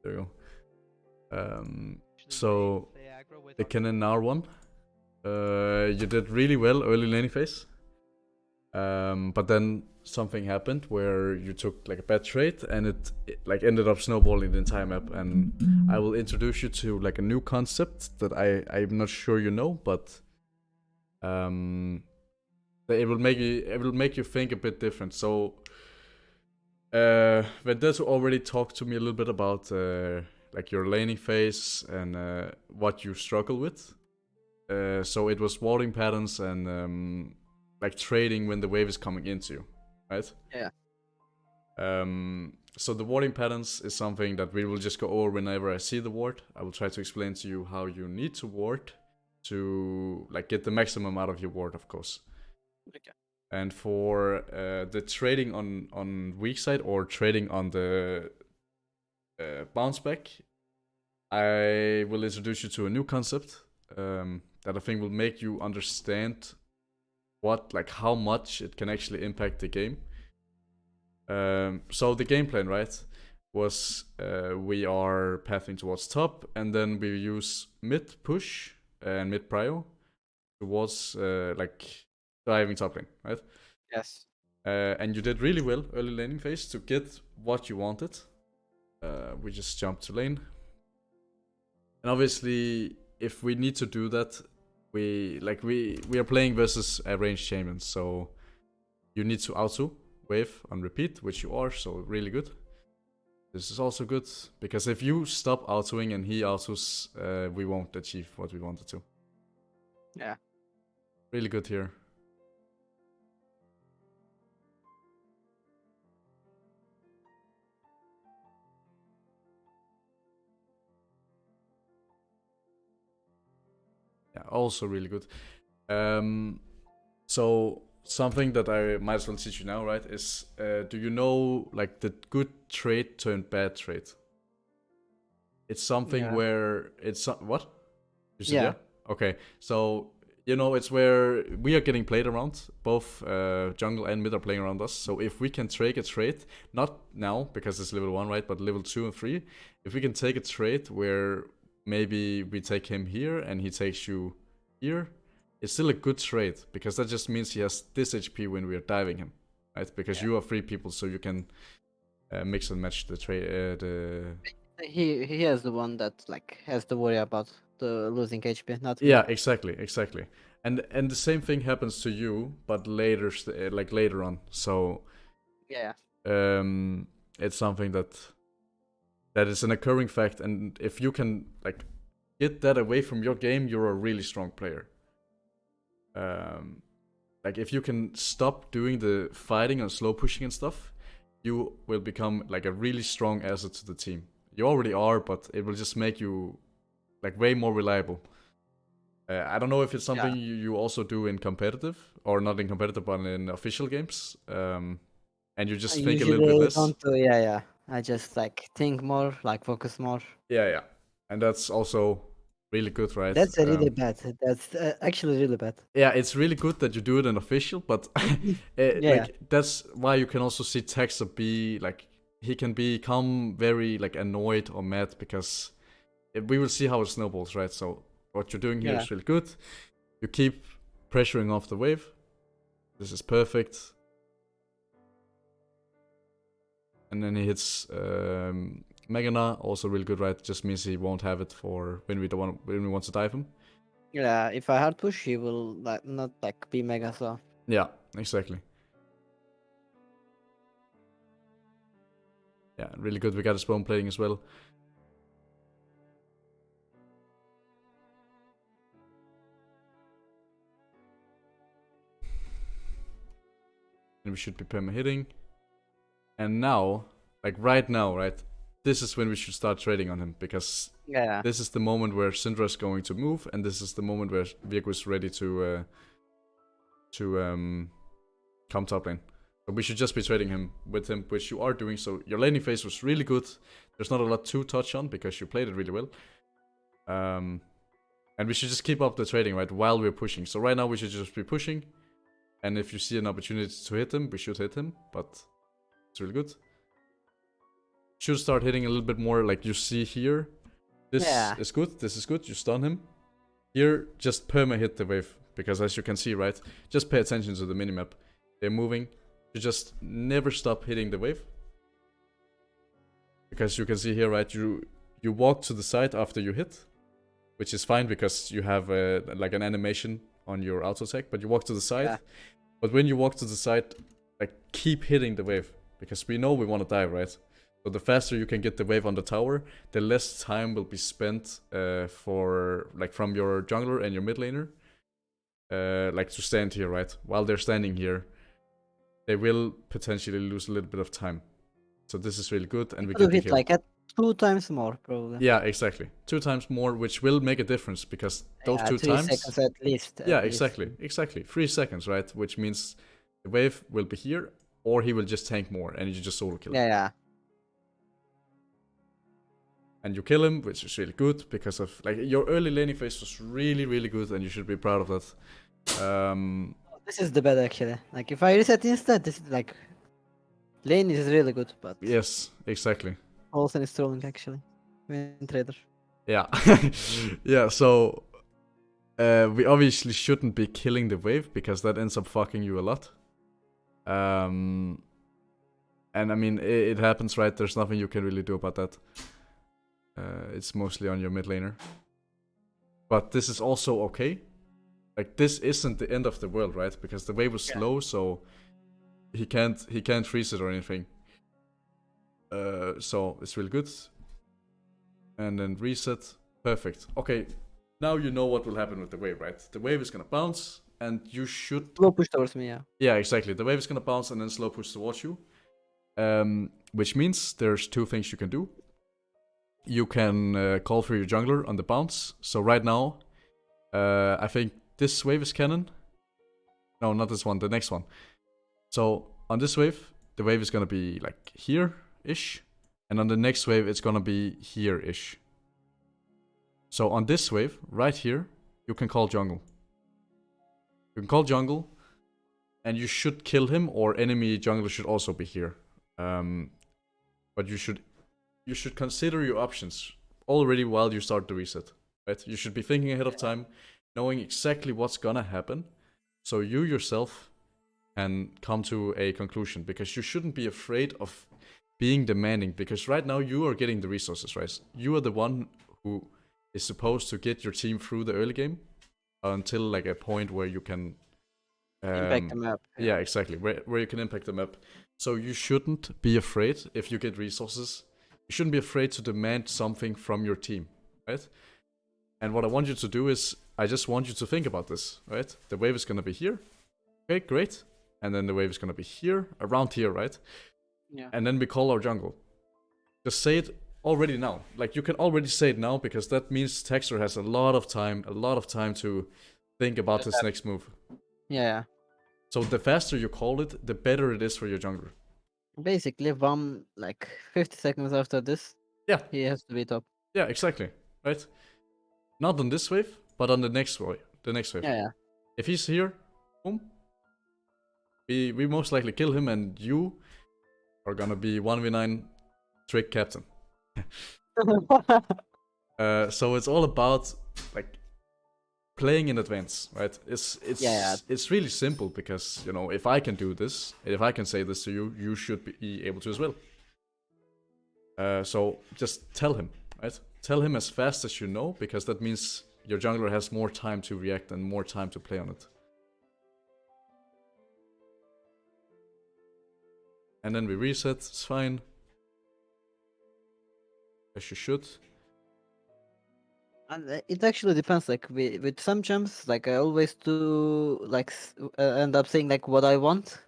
There you go. So the Kennen R1. You did really well early laning phase. But then something happened where you took like a bad trade and it like ended up snowballing the entire map. And I will introduce you to like a new concept that I'm not sure you know, but it will make you think a bit different. So Vendetta already talked to me a little bit about like your laning phase and what you struggle with. So it was warding patterns and like trading when the wave is coming into you, right? Yeah. So the warding patterns is something that we will just go over whenever I see the ward. I will try to explain to you how you need to ward to like get the maximum out of your ward, of course. Okay. And for the trading on weak side or trading on the bounce back, I will introduce you to a new concept that I think will make you understand how much it can actually impact the game. So the game plan, right, was we are pathing towards top, and then we use mid push and mid prio towards like diving top lane, right? Yes. And you did really well early laning phase to get what you wanted. We just jumped to lane, and obviously, if we need to do that, we are playing versus a ranged champion, so you need to auto wave on repeat, which you are, so really good. This is also good because if you stop autoing and he autos, we won't achieve what we wanted to. Yeah. Really good here. Yeah, also really good. So something that I might as well teach you now, right, is do you know like the good trade turned bad trade? It's something where it's what? You said yeah? Okay, so you know it's where we are getting played around. Both jungle and mid are playing around us. So if we can take a trade, not now because it's level 1, right, but level 2 and 3, if we can take a trade where maybe we take him here and he takes you here, it's still a good trade because that just means he has this HP when we are diving him, right? Because you are 3 people, so you can mix and match the trade. He is the one that like has to worry about the losing HP, not me. Yeah, exactly. And the same thing happens to you, but later, like later on. So Yeah. it's something that is an occurring fact, and if you can like get that away from your game, you're a really strong player. Like if you can stop doing the fighting and slow pushing and stuff, you will become like a really strong asset to the team. You already are, but it will just make you like way more reliable. I don't know if it's something you also do in competitive, or not in competitive, but in official games. And you just think a little bit less. Don't do, yeah. I just like think more, like focus more. Yeah. And that's also really good, right? That's really bad. That's actually really bad. Yeah, it's really good that you do it in official, but like that's why you can also see Taxa be like he can become very like annoyed or mad because we will see how it snowballs, right? So what you're doing here is really good. You keep pressuring off the wave. This is perfect. And then he hits Megana, also really good, right? Just means he won't have it for when we want to dive him. Yeah, if I hard push, he will like not like be mega slow. Yeah, exactly. Yeah, really good. We got a spawn playing as well. And we should be perma hitting. And now, like right now, right? This is when we should start trading on him because this is the moment where Syndra is going to move, and this is the moment where Virgo is ready to come top lane. But we should just be trading him with him, which you are doing. So your laning phase was really good. There's not a lot to touch on because you played it really well. And we should just keep up the trading, right, while we're pushing. So right now we should just be pushing. And if you see an opportunity to hit him, we should hit him. But it's really good. should start hitting a little bit more. Like you see here, this is good. This is good. You stun him. Here, just perma hit the wave because as you can see, right, just pay attention to the minimap. They're moving. You just never stop hitting the wave because you can see here, right, you walk to the side after you hit, which is fine because you have like an animation on your auto attack, but you walk to the side. Yeah. But when you walk to the side, like keep hitting the wave because we know we want to die, right? So the faster you can get the wave on the tower, the less time will be spent for like from your jungler and your mid laner, like to stand here, right? While they're standing here, they will potentially lose a little bit of time. So this is really good, and we get the kill. Like at 2 times more, probably. Yeah, exactly. 2 times more, which will make a difference because those 2 3 times. 3 seconds at least. Yeah, exactly. 3 seconds, right? Which means the wave will be here, or he will just tank more, and you just solo kill him. Yeah. And you kill him, which is really good because of like your early laning phase was really, really good, and you should be proud of that. This is the bad actually. Like if I reset instant, this is like lane is really good, but yes, exactly. Olsen is trolling actually. Win trader. Yeah, yeah. So we obviously shouldn't be killing the wave because that ends up fucking you a lot. And I mean it happens, right? There's nothing you can really do about that. It's mostly on your mid laner. But this is also okay. Like this isn't the end of the world, right? Because the wave was slow, so he can't freeze it or anything. So it's really good. And then reset. Perfect. Okay, now you know what will happen with the wave, right? The wave is gonna bounce, and you should slow push towards me, yeah. Yeah, exactly. The wave is gonna bounce and then slow push towards you. Which means there's 2 things you can do. You can call for your jungler on the bounce. So right now, I think this wave is cannon. No, not this one, the next one. So on this wave, the wave is gonna be like here-ish. And on the next wave, it's gonna be here-ish. So on this wave, right here, you can call jungle. You can call jungle, and you should kill him, or enemy jungler should also be here. But you should consider your options already while you start the reset, right? You should be thinking ahead of time, knowing exactly what's gonna happen, so you yourself can come to a conclusion, because you shouldn't be afraid of being demanding, because right now you are getting the resources, right? You are the one who is supposed to get your team through the early game until like a point where you can impact the map. Yeah, exactly, where you can impact the map. So you shouldn't be afraid if you get resources. You shouldn't be afraid to demand something from your team, right? And what I want you to do is, I just want you to think about this, right? The wave is gonna be here. Okay, great. And then the wave is gonna be here, around here, right? Yeah. And then we call our jungle. Just say it already now. Like, you can already say it now, because that means Texter has a lot of time to think about his next move. Yeah. So the faster you call it, the better it is for your jungler. Basically, like 50 seconds after this, yeah, he has to be top. Yeah, exactly. Right? Not on this wave, but on the next wave. Yeah. If he's here, boom. We most likely kill him, and you are gonna be 1v9 trick captain. So it's all about like playing in advance, right? It's really simple, because you know, if I can do this, if I can say this to you, you should be able to as well. So just tell him, right? Tell him as fast as you know, because that means your jungler has more time to react and more time to play on it. And then we reset, it's fine. As you should. And it actually depends, like with some champs, like I always do, like end up saying like what I want.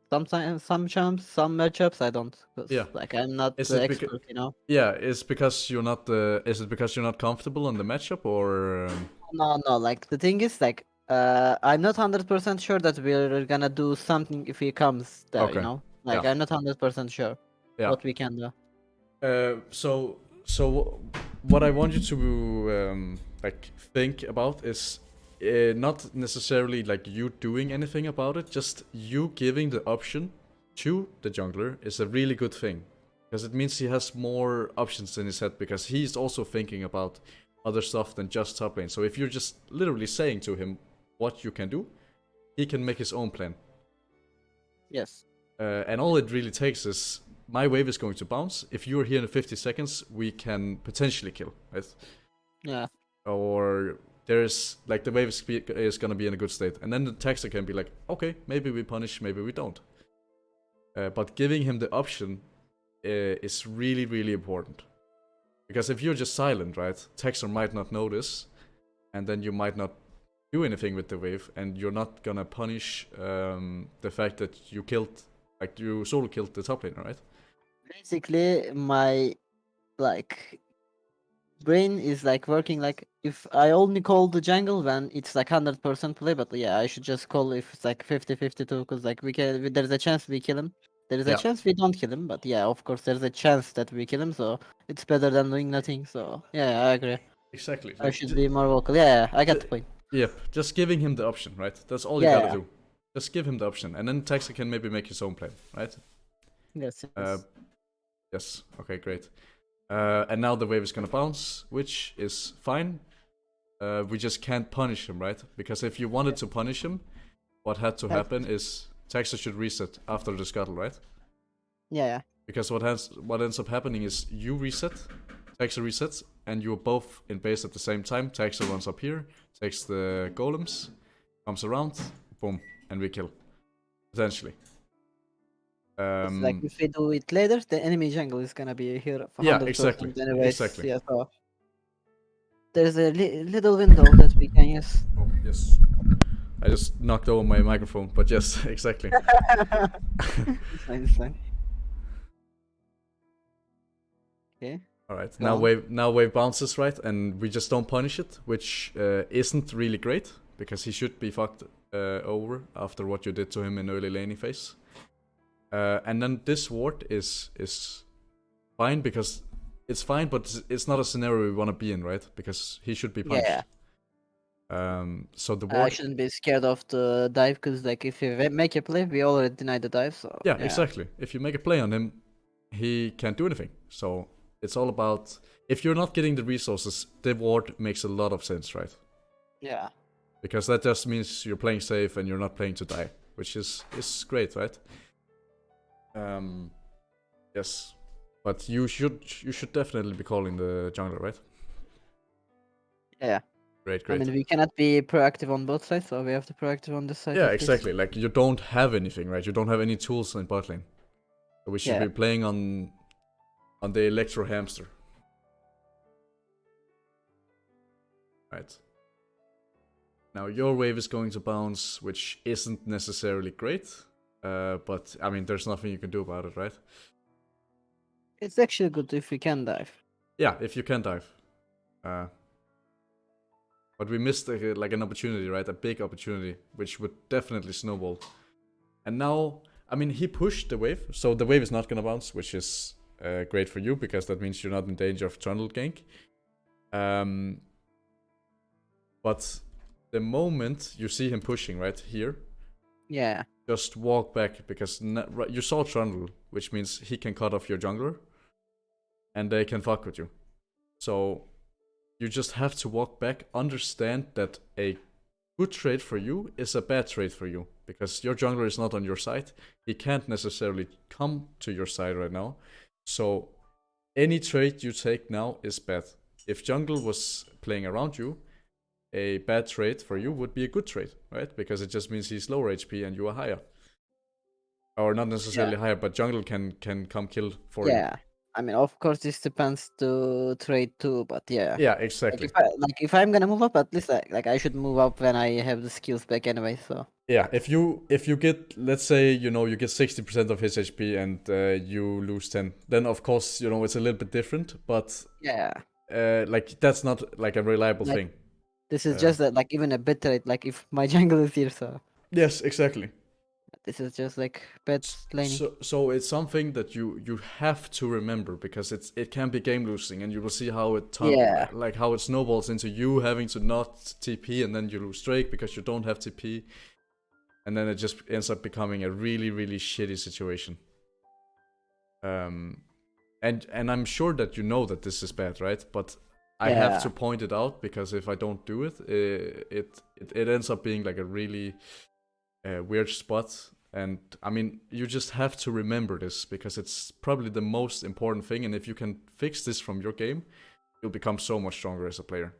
Sometimes some champs, some matchups I don't. Yeah. Like I'm not the expert, you know. Yeah, is because you're not is it because you're not comfortable on the matchup, or? No. Like the thing is, like I'm not 100% sure that we're gonna do something if he comes there. Okay. You know, like I'm not 100% sure what we can do. So what I want you to like think about is not necessarily like you doing anything about it, just you giving the option to the jungler is a really good thing. Because it means he has more options in his head, because he's also thinking about other stuff than just top lane. So if you're just literally saying to him what you can do, he can make his own plan. Yes. And all it really takes is, my wave is going to bounce. If you're here in 50 seconds, we can potentially kill, right? Yeah. Or there's, like, the wave is gonna be in a good state. And then the Taxer can be like, okay, maybe we punish, maybe we don't. But giving him the option is really, really important. Because if you're just silent, right, Taxer might not notice, and then you might not do anything with the wave, and you're not gonna punish the fact that you killed, like, you solo killed the top laner, right? Basically, my, like, brain is like working like, if I only call the jungle when it's like 100% play, but yeah, I should just call if it's like 50-50 too, because like there's a chance we kill him. There is a chance we don't kill him, but yeah, of course there's a chance that we kill him, so it's better than doing nothing. So yeah, I agree. Exactly. I should be more vocal. Yeah, I get the point. Yep, just giving him the option, right? That's all you gotta do. Just give him the option, and then Taxa can maybe make his own plan, right? Yes. Yes. Okay, great. And now the wave is gonna bounce, which is fine. We just can't punish him, right? Because if you wanted to punish him, what had to happen is Taxa should reset after the scuttle, right? Yeah. Because what ends up happening is you reset, Taxa resets, and you're both in base at the same time. Taxa runs up here, takes the golems, comes around, boom, and we kill. Potentially. It's like if we do it later, the enemy jungle is gonna be here for 100%. Yeah, exactly. Anyways, exactly. Yeah, so there's a little window that we can use. Oh, yes. I just knocked over my microphone, but yes, exactly. It's fine, it's fine. Okay. Alright, now wave bounces, right? And we just don't punish it, which isn't really great, because he should be fucked over after what you did to him in early laning phase. And then this ward is fine, because it's fine, but it's not a scenario we want to be in, right? Because he should be punished. Yeah. So the ward... I shouldn't be scared of the dive, because like if you make a play, we already denied the dive, so... Yeah, exactly. If you make a play on him, he can't do anything. So it's all about... If you're not getting the resources, the ward makes a lot of sense, right? Yeah. Because that just means you're playing safe and you're not playing to die, which is great, right? Yes. But you should definitely be calling the jungler, right? Yeah. Great. I mean, we cannot be proactive on both sides, so we have to proactive on this side. Yeah, exactly. Like, you don't have anything, right? You don't have any tools in bot lane. So we should be playing on the Electro Hamster. Right. Now your wave is going to bounce, which isn't necessarily great. But, I mean, there's nothing you can do about it, right? It's actually good if we can dive. Yeah, if you can dive. But we missed like an opportunity, right? A big opportunity, which would definitely snowball. And now, I mean, he pushed the wave, so the wave is not gonna bounce, which is great for you, because that means you're not in danger of trundle gank. But the moment you see him pushing right here, just walk back, because you saw trundle, which means he can cut off your jungler, and they can fuck with you. So you just have to walk back, understand that a good trade for you is a bad trade for you, because your jungler is not on your side. He can't necessarily come to your side right now. So any trade you take now is bad. If jungle was playing around you, a bad trade for you would be a good trade, right? Because it just means he's lower HP and you are higher. Or not necessarily higher, but jungle can come kill for you. Yeah. I mean, of course, this depends to trade too, but yeah. Yeah, exactly. If I'm gonna move up, at least like I should move up when I have the skills back anyway. So yeah, if you get, let's say, you get 60% of his HP and you lose 10, then of course it's a little bit different. But like that's not like a reliable thing. This is just like even a bit trade. Like if my jungle is here, so yes, exactly. This is just like bad laning. So it's something that you have to remember, because it can be game losing, and you will see how it like how it snowballs into you having to not TP, and then you lose Drake because you don't have TP, and then it just ends up becoming a really, really shitty situation. and I'm sure that you know that this is bad, right? But I have Yeah. to point it out because if I don't do it, it ends up being like a really weird spot. And I mean, you just have to remember this because it's probably the most important thing. And if you can fix this from your game, you'll become so much stronger as a player.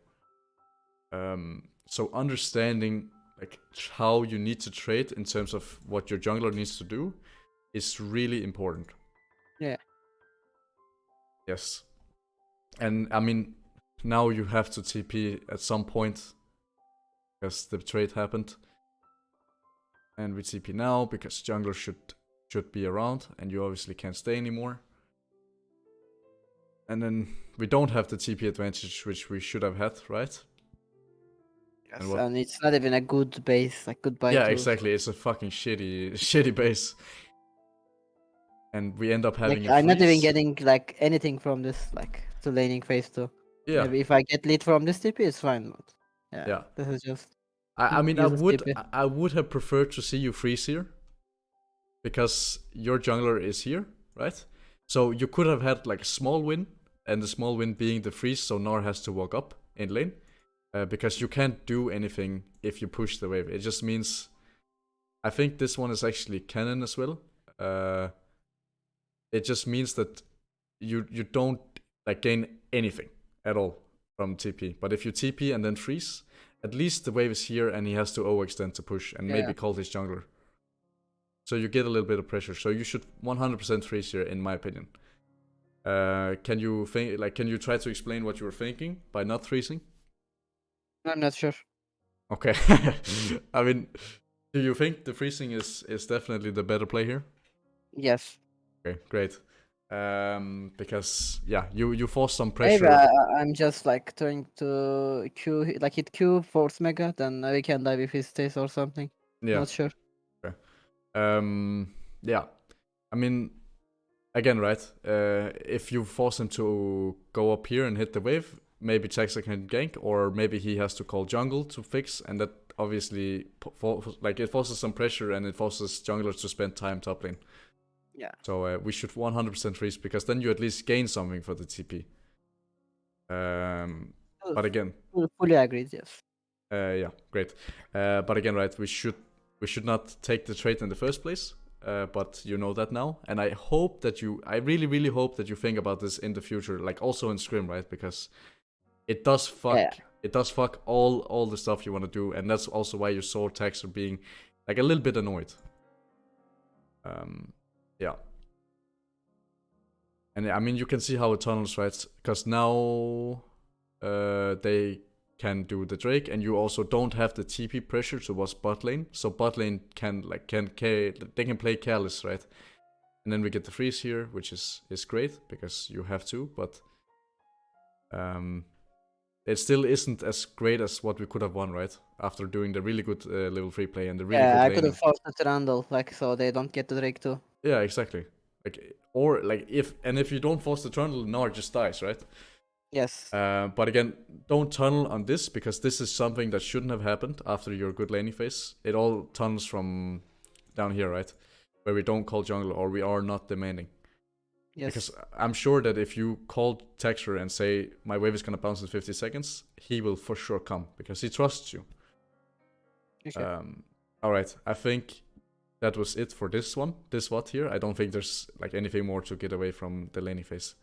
So understanding like how you need to trade in terms of what your jungler needs to do is really important. Yeah. Yes. And I mean, now you have to TP at some point because the trade happened. And we TP now because jungler should be around and you obviously can't stay anymore. And then we don't have the TP advantage which we should have had, right? Yes, and it's not even a good base, like goodbye. Yeah, exactly. It's a fucking shitty base. And we end up having like a freeze. I'm not even getting like anything from this, like to laning phase 2. Yeah. Maybe if I get lead from this TP, it's fine. But yeah, this is just. I mean, useless TP. I would have preferred to see you freeze here, because your jungler is here, right? So you could have had like a small win, and the small win being the freeze, so Gnar has to walk up in lane, because you can't do anything if you push the wave. It just means, I think this one is actually canon as well. It just means that you don't like gain anything at all from TP. But if you TP and then freeze, at least the wave is here and he has to overextend to push and maybe call his jungler. So you get a little bit of pressure. So you should 100% freeze here, in my opinion. Can you think, like, can you try to explain what you were thinking by not freezing? I'm not sure. Okay. I mean, do you think the freezing is definitely the better play here? Yes. Okay, great. Because yeah, you force some pressure. Maybe I'm just like trying to Q, like hit Q, force mega, then we can dive if he stays or something. Yeah. Not sure. Okay. Yeah. I mean, again, right? If you force him to go up here and hit the wave, maybe Jaxa can gank, or maybe he has to call jungle to fix, and that obviously like it forces some pressure and it forces junglers to spend time top lane. Yeah. So we should 100% freeze, because then you at least gain something for the TP. But again, fully agreed. Yes. yeah, great. But again, right? We should not take the trade in the first place. But you know that now, and I hope that I really hope that you think about this in the future, like also in scrim, right? Because it does fuck all the stuff you want to do, and that's also why you saw Taxer being like a little bit annoyed. Yeah. And I mean, you can see how it tunnels, right? Because now they can do the Drake, and you also don't have the TP pressure towards bot lane. So bot lane they can play careless, right? And then we get the freeze here, which is great because you have to, but it still isn't as great as what we could have won, right? After doing the really good level 3 play and the really good I laning. could have forced the Randall, like, so they don't get the Drake too. Yeah, exactly. Like, or like if you don't force the Trundle, Gnar just dies, right? Yes. But again, don't tunnel on this, because this is something that shouldn't have happened after your good laning phase. It all tunnels from down here, right? Where we don't call jungle, or we are not demanding. Yes. Because I'm sure that if you call Texture and say, my wave is gonna bounce in 50 seconds, he will for sure come, because he trusts you. Okay. Alright, I think that was it for this one, this VOD here. I don't think there's like anything more to get away from the laning phase.